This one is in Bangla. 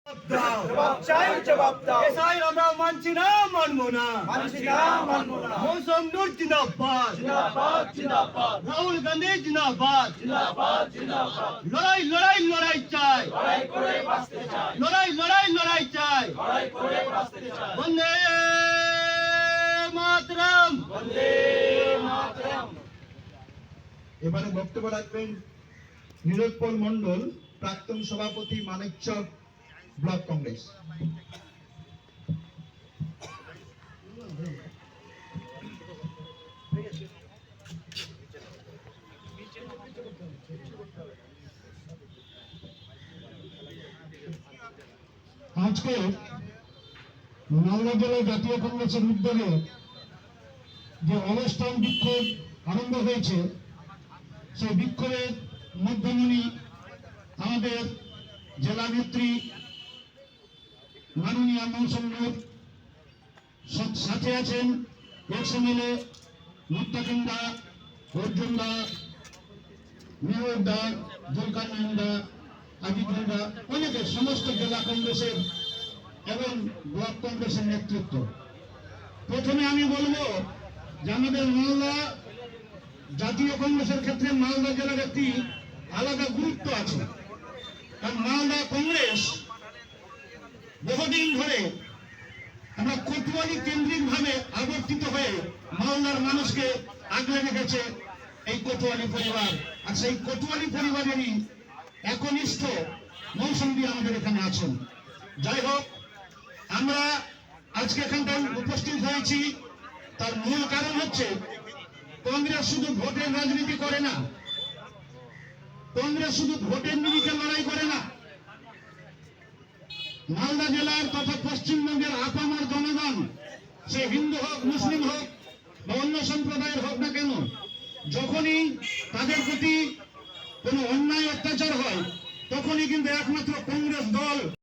জবাব চাই, জবাব দাও। এসআই আমরা মানছি না, মানবো না। মৌসুম নূর জিন্দাবাদ, রাহুল গান্ধী জিন্দাবাদ। লড়াই লড়াই লড়াই চাই, লড়াই লড়াই লড়াই চাই। বন্দে মাতরম। এবারে বক্তব্য রাখবেন নীলোৎপল মণ্ডল, প্রাক্তন সভাপতি, মানিকচক ব্লক কংগ্রেস। আজকে মালদা জেলা জাতীয় কংগ্রেসের উদ্যোগে যে অবস্থান বিক্ষোভ আরম্ভ হয়েছে, সেই বিক্ষোভের মধ্যমণি আমাদের জেলা নেত্রী মাননীয় মৌসুম নূর, সাথে আছেন এক্সএমএলএ মুত্তাকিম দা, অর্জুন দা, মেয়র দা, জুলকারনাইন দা, আজিজুল দা, অনেকে সমস্ত জেলা কংগ্রেসের এবং ব্লক কংগ্রেসের নেতৃত্ব। প্রথমে আমি বলবো যে আমাদের মালদা জাতীয় কংগ্রেসের ক্ষেত্রে মালদা জেলার একটি আলাদা গুরুত্ব আছে। কারণ মালদা কংগ্রেস বহুদিন ধরে আমরা কোতোয়ালি কেন্দ্রিক ভাবে আবর্তিত হয়ে মালদার মানুষকে আগলে রেখেছে এই কোতোয়ালি পরিবার। আর সেই কোতোয়ালি পরিবারেরই একনিষ্ঠ মৌসুমী আমাদের এখানে আছেন। যাই হোক, আমরা আজকে এখানটায় উপস্থিত হয়েছি, তার মূল কারণ হচ্ছে কংগ্রেস শুধু ভোটের রাজনীতি করে না, কংগ্রেস শুধু ভোটের নিরিখে লড়াই করে না। মালদা জেলার তথা পশ্চিমবঙ্গের আপামর জনগণ, সে হিন্দু হোক, মুসলিম হোক বা অন্য সম্প্রদায়ের হোক না কেন, যখনই তাদের প্রতি কোনো অন্যায় অত্যাচার হয়, তখনই কিন্তু একমাত্র কংগ্রেস দল